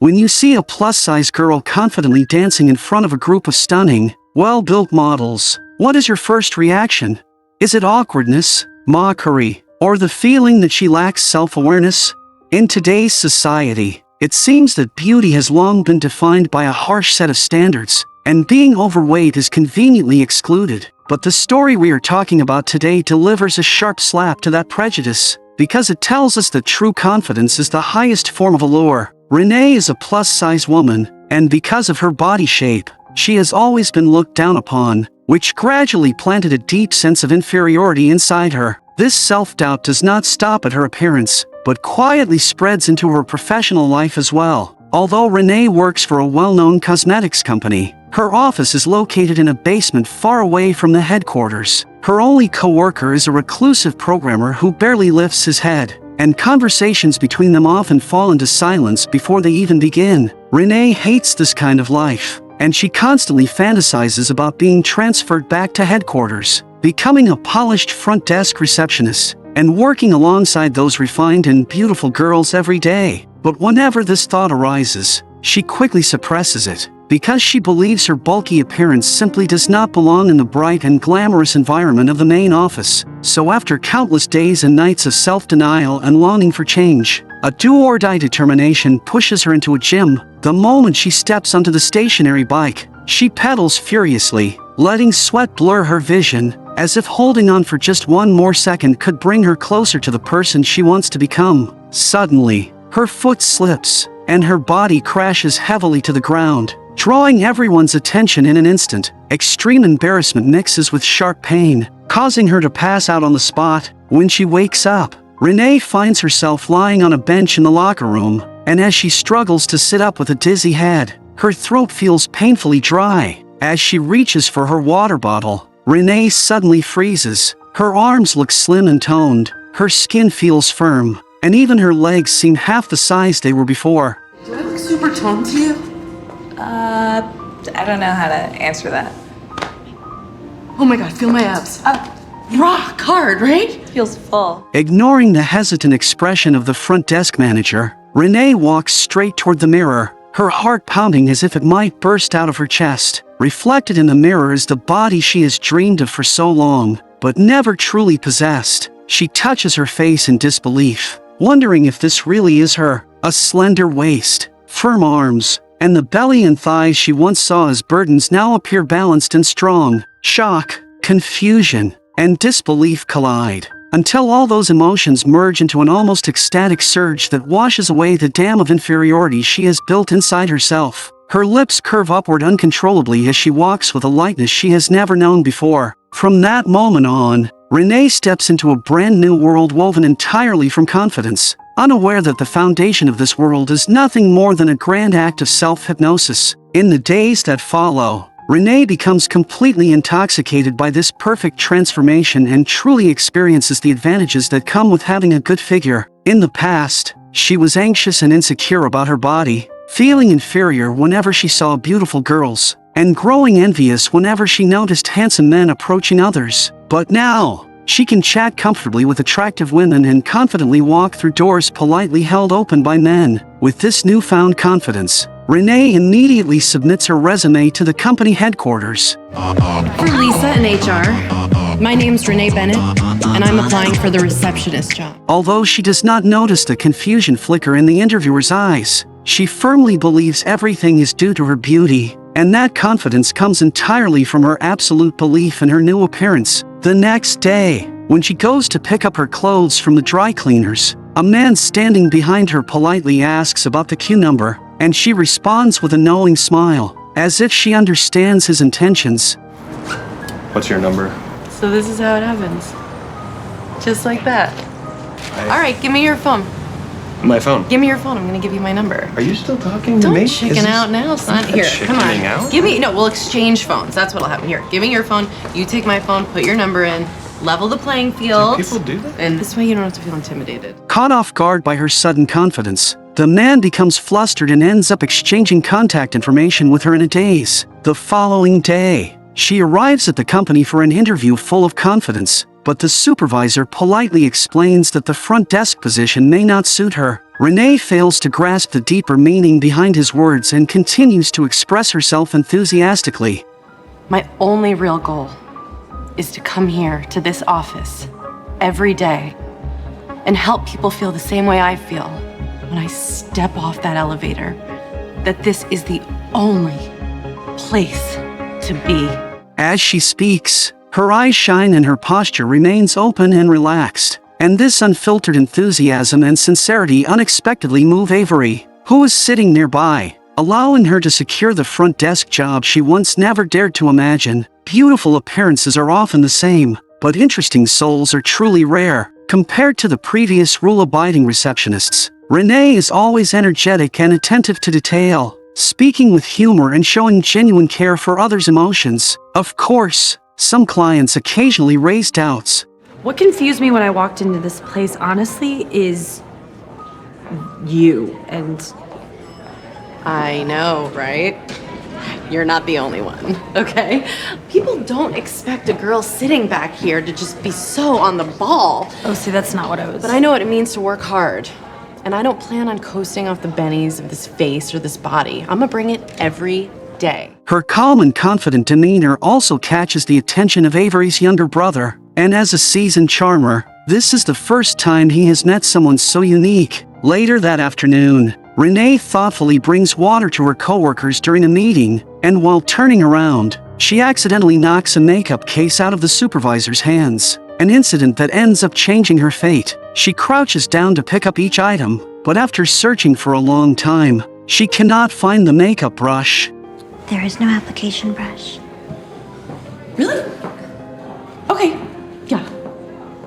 When you see a plus-size girl confidently dancing in front of a group of stunning, well-built models, what is your first reaction? Is it awkwardness, mockery, or the feeling that she lacks self-awareness? In today's society, it seems that beauty has long been defined by a harsh set of standards, and being overweight is conveniently excluded. But the story we are talking about today delivers a sharp slap to that prejudice, because it tells us that true confidence is the highest form of allure. Renee is a plus-size woman, and because of her body shape, she has always been looked down upon, which gradually planted a deep sense of inferiority inside her. This self-doubt does not stop at her appearance, but quietly spreads into her professional life as well. Although Renee works for a well-known cosmetics company, her office is located in a basement far away from the headquarters. Her only co-worker is a reclusive programmer who barely lifts his head, and conversations between them often fall into silence before they even begin. Renee hates this kind of life, and she constantly fantasizes about being transferred back to headquarters, becoming a polished front desk receptionist, and working alongside those refined and beautiful girls every day. But whenever this thought arises, she quickly suppresses it, because she believes her bulky appearance simply does not belong in the bright and glamorous environment of the main office. So after countless days and nights of self-denial and longing for change, a do-or-die determination pushes her into a gym. The moment she steps onto the stationary bike, she pedals furiously, letting sweat blur her vision, as if holding on for just one more second could bring her closer to the person she wants to become. Suddenly, her foot slips, and her body crashes heavily to the ground, drawing everyone's attention in an instant. Extreme embarrassment mixes with sharp pain, causing her to pass out on the spot. When she wakes up, Renee finds herself lying on a bench in the locker room, and as she struggles to sit up with a dizzy head, her throat feels painfully dry. As she reaches for her water bottle, Renee suddenly freezes. Her arms look slim and toned, her skin feels firm, and even her legs seem half the size they were before. Do I look super toned to you? I don't know how to answer that. Oh my god, feel my abs. Rock hard, right? Feels full. Ignoring the hesitant expression of the front desk manager, Renee walks straight toward the mirror, her heart pounding as if it might burst out of her chest. Reflected in the mirror is the body she has dreamed of for so long, but never truly possessed. She touches her face in disbelief, wondering if this really is her. A slender waist, firm arms, and the belly and thighs she once saw as burdens now appear balanced and strong. Shock, confusion, and disbelief collide, until all those emotions merge into an almost ecstatic surge that washes away the dam of inferiority she has built inside herself. Her lips curve upward uncontrollably as she walks with a lightness she has never known before. From that moment on, Renee steps into a brand new world woven entirely from confidence, unaware that the foundation of this world is nothing more than a grand act of self-hypnosis. In the days that follow, Renee becomes completely intoxicated by this perfect transformation and truly experiences the advantages that come with having a good figure. In the past, she was anxious and insecure about her body, feeling inferior whenever she saw beautiful girls, and growing envious whenever she noticed handsome men approaching others. But now, she can chat comfortably with attractive women and confidently walk through doors politely held open by men. With this newfound confidence, Renee immediately submits her resume to the company headquarters. For Lisa in HR, my name's Renee Bennett, and I'm applying for the receptionist job. Although she does not notice the confusion flicker in the interviewer's eyes, she firmly believes everything is due to her beauty, and that confidence comes entirely from her absolute belief in her new appearance. The next day, when she goes to pick up her clothes from the dry cleaners, a man standing behind her politely asks about the queue number, and she responds with a knowing smile, as if she understands his intentions. What's your number? So this is how it happens. Just like that. All right, give me your phone. My phone. Give me your phone. I'm gonna give you my number. Are you still talking to Don't me? chicken out now, son. Here, come on. chickening out? Give me, no, we'll exchange phones. That's what'll happen. Here, give me your phone. You take my phone, put your number in, level the playing field. Do people do that? And this way you don't have to feel intimidated. Caught off guard by her sudden confidence, the man becomes flustered and ends up exchanging contact information with her in a daze. The following day, she arrives at the company for an interview full of confidence, but the supervisor politely explains that the front desk position may not suit her. Renee fails to grasp the deeper meaning behind his words and continues to express herself enthusiastically. My only real goal is to come here to this office every day and help people feel the same way I feel when I step off that elevator, that this is the only place to be. As she speaks, her eyes shine and her posture remains open and relaxed. And this unfiltered enthusiasm and sincerity unexpectedly move Avery, who is sitting nearby, allowing her to secure the front desk job she once never dared to imagine. Beautiful appearances are often the same, but interesting souls are truly rare. Compared to the previous rule-abiding receptionists, Renee is always energetic and attentive to detail, speaking with humor and showing genuine care for others' emotions. Of course, some clients occasionally raise doubts. What confused me when I walked into this place, honestly, is you. And I know, right? You're not the only one, okay? People don't expect a girl sitting back here to just be so on the ball. oh, see, that's not what I was. But I know what it means to work hard. And I don't plan on coasting off the bennies of this face or this body. I'm gonna bring it every day. Her calm and confident demeanor also catches the attention of Avery's younger brother, and as a seasoned charmer, this is the first time he has met someone so unique. Later that afternoon, Renee thoughtfully brings water to her coworkers during a meeting, and while turning around, she accidentally knocks a makeup case out of the supervisor's hands, an incident that ends up changing her fate. She crouches down to pick up each item, but after searching for a long time, she cannot find the makeup brush. There is no application brush. Really? Okay, yeah.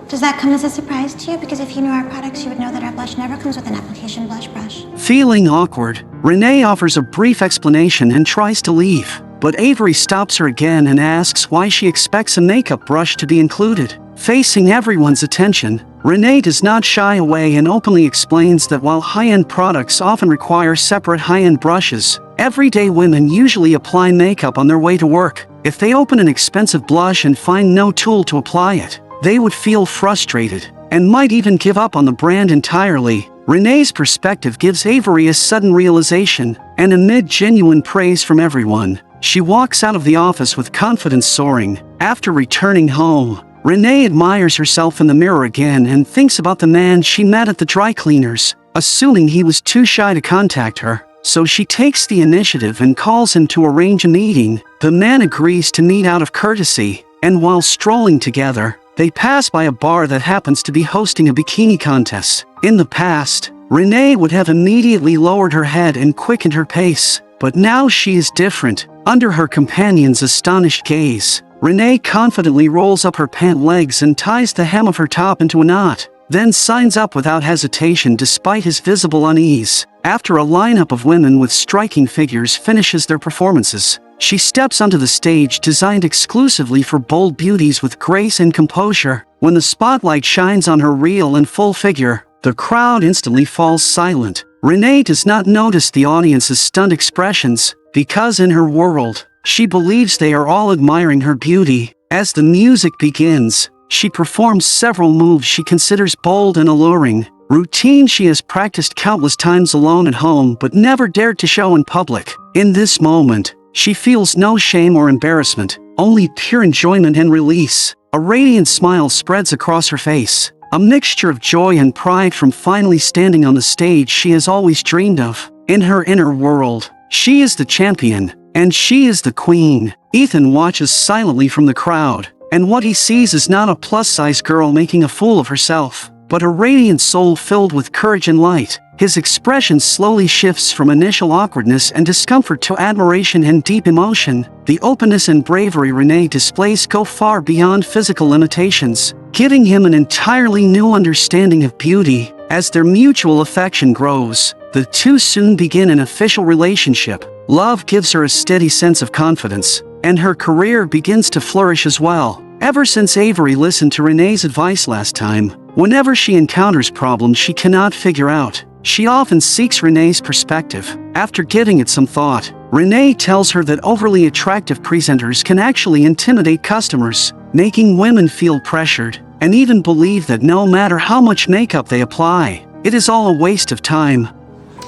Does that come as a surprise to you? Because if you knew our products, you would know that our blush never comes with an application blush brush. Feeling awkward, Renee offers a brief explanation and tries to leave, but Avery stops her again and asks why she expects a makeup brush to be included. Facing everyone's attention, Renee does not shy away and openly explains that while high-end products often require separate high-end brushes, everyday women usually apply makeup on their way to work. If they open an expensive blush and find no tool to apply it, they would feel frustrated and might even give up on the brand entirely. Renee's perspective gives Avery a sudden realization, and amid genuine praise from everyone, she walks out of the office with confidence soaring. After returning home, Renee admires herself in the mirror again and thinks about the man she met at the dry cleaners, assuming he was too shy to contact her. So she takes the initiative and calls him to arrange a meeting. The man agrees to meet out of courtesy, and while strolling together, they pass by a bar that happens to be hosting a bikini contest. In the past, Renee would have immediately lowered her head and quickened her pace, but now she is different. Under her companion's astonished gaze, Renee confidently rolls up her pant legs and ties the hem of her top into a knot, then signs up without hesitation despite his visible unease. After a lineup of women with striking figures finishes their performances, she steps onto the stage designed exclusively for bold beauties with grace and composure. When the spotlight shines on her real and full figure, the crowd instantly falls silent. Renee does not notice the audience's stunned expressions, because in her world, she believes they are all admiring her beauty. As the music begins, she performs several moves she considers bold and alluring, routines she has practiced countless times alone at home but never dared to show in public. In this moment, she feels no shame or embarrassment, only pure enjoyment and release. A radiant smile spreads across her face, a mixture of joy and pride from finally standing on the stage she has always dreamed of. In her inner world, she is the champion, and she is the queen. Ethan watches silently from the crowd, and what he sees is not a plus-size girl making a fool of herself, but a radiant soul filled with courage and light. His expression slowly shifts from initial awkwardness and discomfort to admiration and deep emotion. The openness and bravery Renee displays go far beyond physical limitations, giving him an entirely new understanding of beauty. As their mutual affection grows, the two soon begin an official relationship. Love gives her a steady sense of confidence, and her career begins to flourish as well. Ever since Avery listened to Renee's advice last time, whenever she encounters problems she cannot figure out, she often seeks Renee's perspective. After giving it some thought, Renee tells her that overly attractive presenters can actually intimidate customers, making women feel pressured, and even believe that no matter how much makeup they apply, It is all a waste of time.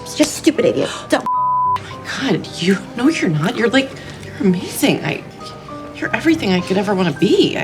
It's just a stupid idiot. Don't. God, you're not. You're amazing. You're everything I could ever want to be.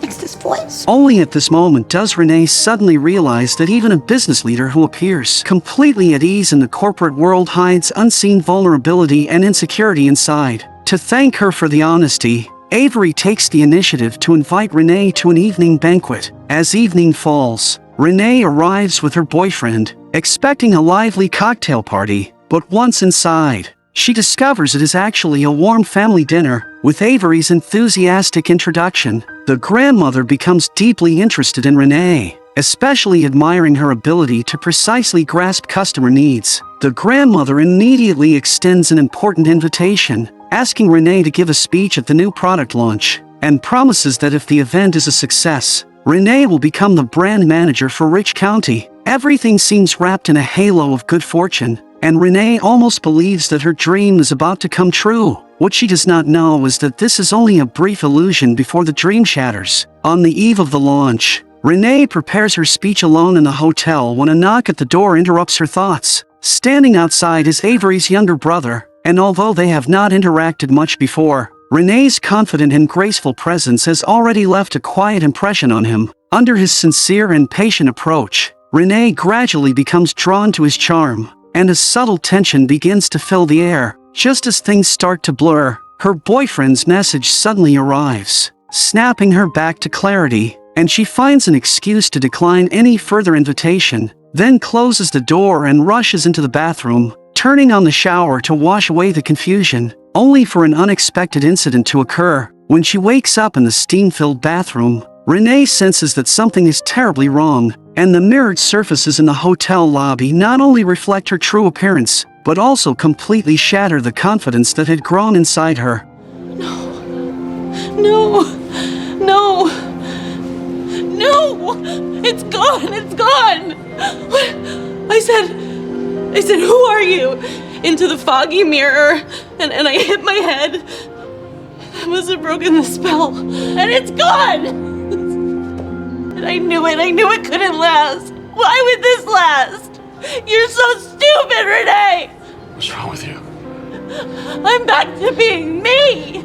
It's this voice. Only at this moment does Renee suddenly realize that even a business leader who appears completely at ease in the corporate world hides unseen vulnerability and insecurity inside. To thank her for the honesty, Avery takes the initiative to invite Renee to an evening banquet. As evening falls, Renee arrives with her boyfriend, expecting a lively cocktail party, but once inside, she discovers it is actually a warm family dinner. With Avery's enthusiastic introduction, the grandmother becomes deeply interested in Renee, especially admiring her ability to precisely grasp customer needs. The grandmother immediately extends an important invitation, asking Renee to give a speech at the new product launch, and promises that if the event is a success, Renee will become the brand manager for Rich County. Everything seems wrapped in a halo of good fortune, and Renee almost believes that her dream is about to come true. What she does not know is that this is only a brief illusion before the dream shatters. On the eve of the launch, Renee prepares her speech alone in the hotel when a knock at the door interrupts her thoughts. Standing outside is Avery's younger brother, and although they have not interacted much before, Renee's confident and graceful presence has already left a quiet impression on him. Under his sincere and patient approach, Renee gradually becomes drawn to his charm, and a subtle tension begins to fill the air. Just as things start to blur, her boyfriend's message suddenly arrives, snapping her back to clarity, and she finds an excuse to decline any further invitation, then closes the door and rushes into the bathroom, turning on the shower to wash away the confusion, only for an unexpected incident to occur. When she wakes up in the steam-filled bathroom, Renee senses that something is terribly wrong, and the mirrored surfaces in the hotel lobby not only reflect her true appearance, but also completely shatter the confidence that had grown inside her. No! It's gone! It's gone! What? I said, who are you? Into the foggy mirror, and I hit my head. I must have broken the spell, and it's gone! And I knew it couldn't last. Why would this last? You're so stupid, Renee! What's wrong with you? I'm back to being me!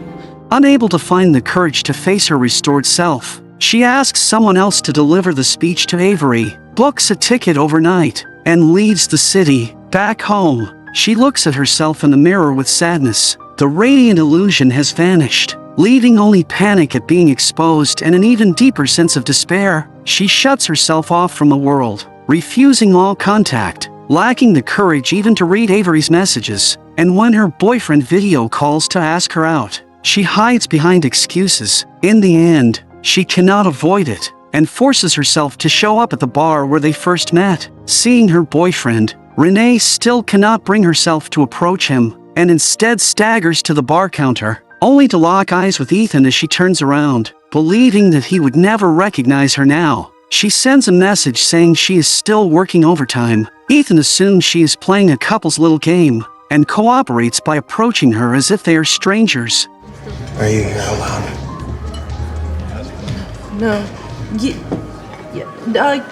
Unable to find the courage to face her restored self, she asks someone else to deliver the speech to Avery, books a ticket overnight, and leaves the city. Back home, she looks at herself in the mirror with sadness. The radiant illusion has vanished, leaving only panic at being exposed and an even deeper sense of despair. She shuts herself off from the world, refusing all contact, lacking the courage even to read Avery's messages. And when her boyfriend video calls to ask her out, she hides behind excuses. In the end, she cannot avoid it, and forces herself to show up at the bar where they first met. Seeing her boyfriend, Renee still cannot bring herself to approach him, and instead staggers to the bar counter, only to lock eyes with Ethan as she turns around. Believing that he would never recognize her now, she sends a message saying she is still working overtime. Ethan assumes she is playing a couple's little game, and cooperates by approaching her as if they are strangers. Are you here alone? No.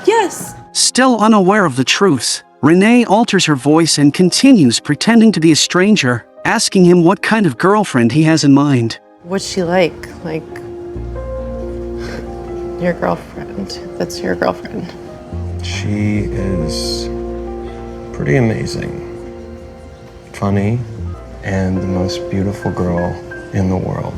Yes. Still unaware of the truth, Renee alters her voice and continues pretending to be a stranger, asking him what kind of girlfriend he has in mind. What's she like? Like, your girlfriend. That's your girlfriend. She is pretty amazing, funny, and the most beautiful girl in the world.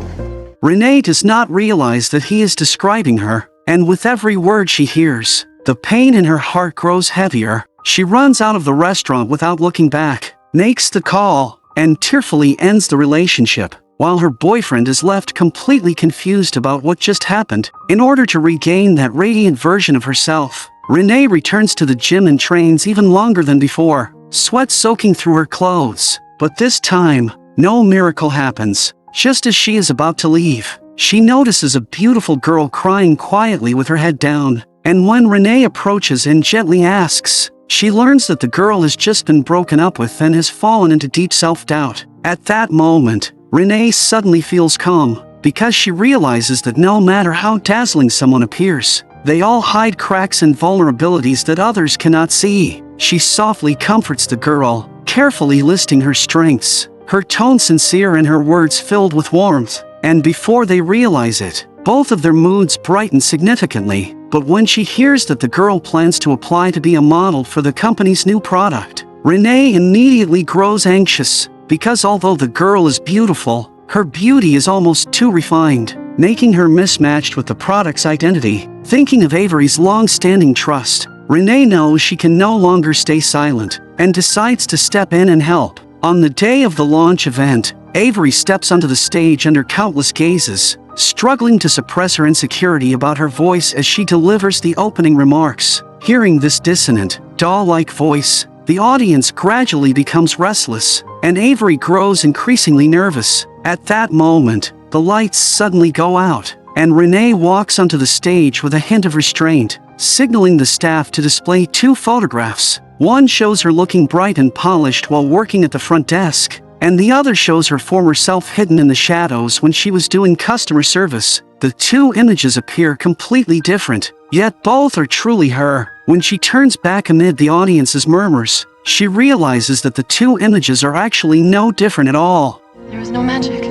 Renee does not realize that he is describing her, and with every word she hears, the pain in her heart grows heavier. She runs out of the restaurant without looking back, makes the call, and tearfully ends the relationship, while her boyfriend is left completely confused about what just happened. In order to regain that radiant version of herself, Renee returns to the gym and trains even longer than before, sweat soaking through her clothes. But this time, no miracle happens. Just as she is about to leave, she notices a beautiful girl crying quietly with her head down, and when Renee approaches and gently asks, she learns that the girl has just been broken up with and has fallen into deep self-doubt. At that moment, Renee suddenly feels calm, because she realizes that no matter how dazzling someone appears, They all hide cracks and vulnerabilities that others cannot see. She softly comforts the girl, carefully listing her strengths, her tone sincere and her words filled with warmth. And before they realize it, both of their moods brighten significantly. But when she hears that the girl plans to apply to be a model for the company's new product, Renee immediately grows anxious, because although the girl is beautiful, her beauty is almost too refined, making her mismatched with the product's identity. Thinking of Avery's long-standing trust, Renee knows she can no longer stay silent, and decides to step in and help. On the day of the launch event, Avery steps onto the stage under countless gazes, struggling to suppress her insecurity about her voice as she delivers the opening remarks. Hearing this dissonant, doll-like voice, the audience gradually becomes restless, and Avery grows increasingly nervous. At that moment, the lights suddenly go out, and Renee walks onto the stage with a hint of restraint, signaling the staff to display 2 photographs. One shows her looking bright and polished while working at the front desk, and the other shows her former self hidden in the shadows when she was doing customer service. The 2 images appear completely different, yet both are truly her. When she turns back amid the audience's murmurs, she realizes that the 2 images are actually no different at all. There was no magic.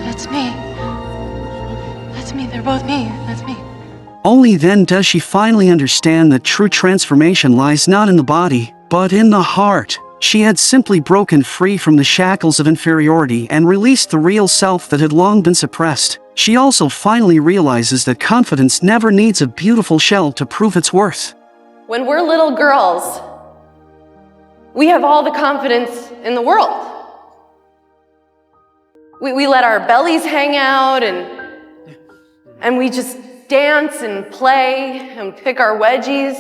That's me. That's me. They're both me. That's me. Only then does she finally understand that true transformation lies not in the body, but in the heart. She had simply broken free from the shackles of inferiority and released the real self that had long been suppressed. She also finally realizes that confidence never needs a beautiful shell to prove its worth. When we're little girls, we have all the confidence in the world. We let our bellies hang out and we just dance and play and pick our wedgies.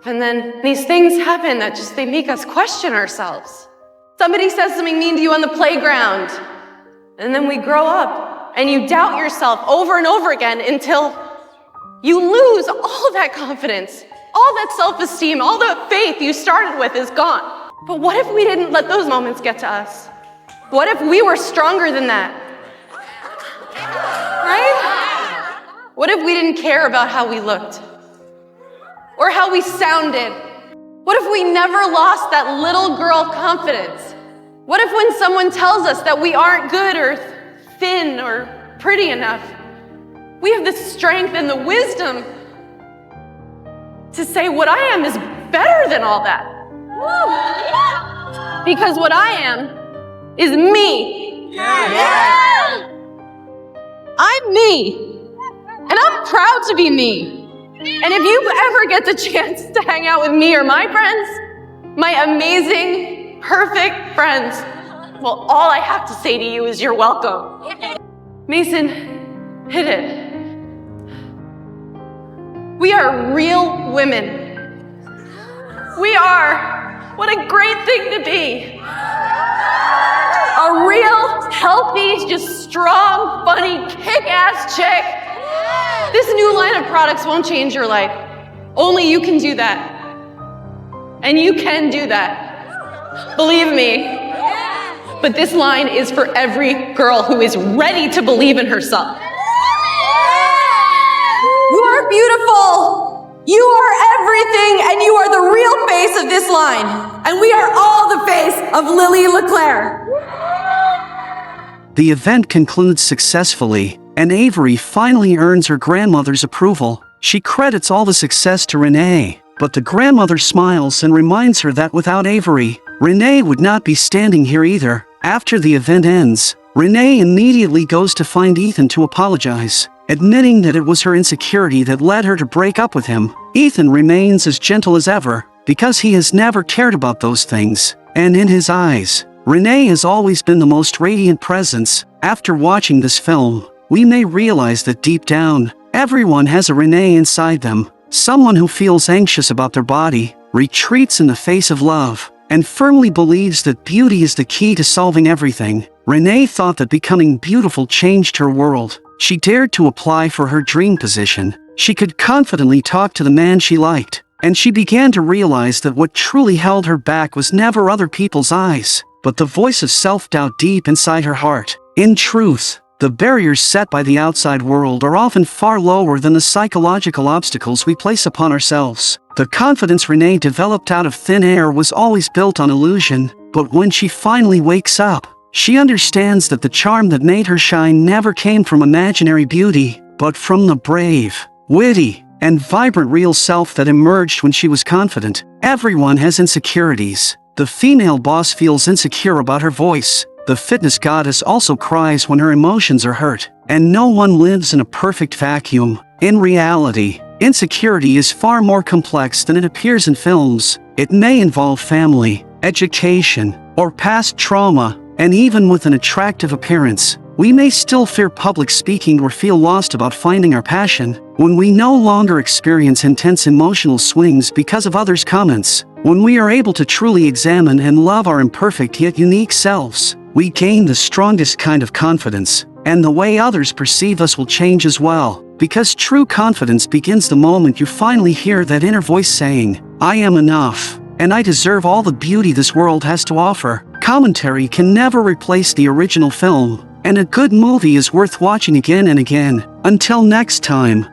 And then these things happen that they make us question ourselves. Somebody says something mean to you on the playground, and then we grow up and you doubt yourself over and over again until you lose all that confidence, all that self-esteem, all the faith you started with is gone. But what if we didn't let those moments get to us? What if we were stronger than that? Right? What if we didn't care about how we looked? Or how we sounded? What if we never lost that little girl confidence? What if when someone tells us that we aren't good or thin or pretty enough, we have the strength and the wisdom to say what I am is better than all that? Because what I am is me. I'm me. And I'm proud to be me. And if you ever get the chance to hang out with me or my friends, my amazing, perfect friends, well, all I have to say to you is you're welcome. Mason, hit it. We are real women. We are. What a great thing to be. A real, healthy, just strong, funny, kick-ass chick. This new line of products won't change your life. Only you can do that. And you can do that. Believe me. But this line is for every girl who is ready to believe in herself. You are beautiful. You are everything, and you are the real face of this line. And we are all the face of Lily LeClaire. The event concludes successfully, and Avery finally earns her grandmother's approval. She credits all the success to Renee, but the grandmother smiles and reminds her that without Avery, Renee would not be standing here either. After the event ends, Renee immediately goes to find Ethan to apologize, admitting that it was her insecurity that led her to break up with him. Ethan remains as gentle as ever, because he has never cared about those things, and in his eyes, Renee has always been the most radiant presence. After watching this film, we may realize that deep down, everyone has a Renee inside them, someone who feels anxious about their body, retreats in the face of love, and firmly believes that beauty is the key to solving everything. Renee thought that becoming beautiful changed her world. She dared to apply for her dream position. She could confidently talk to the man she liked, and she began to realize that what truly held her back was never other people's eyes, but the voice of self-doubt deep inside her heart. In truth, The barriers set by the outside world are often far lower than the psychological obstacles we place upon ourselves. The confidence Renee developed out of thin air was always built on illusion, but when she finally wakes up, she understands that the charm that made her shine never came from imaginary beauty, but from the brave, witty, and vibrant real self that emerged when she was confident. Everyone has insecurities. The female boss feels insecure about her voice. The fitness goddess also cries when her emotions are hurt. And no one lives in a perfect vacuum. In reality, insecurity is far more complex than it appears in films. It may involve family, education, or past trauma, and even with an attractive appearance, we may still fear public speaking or feel lost about finding our passion. When we no longer experience intense emotional swings because of others' comments, when we are able to truly examine and love our imperfect yet unique selves, we gain the strongest kind of confidence, and the way others perceive us will change as well. Because true confidence begins the moment you finally hear that inner voice saying, "I am enough, and I deserve all the beauty this world has to offer." Commentary can never replace the original film, and a good movie is worth watching again and again. Until next time.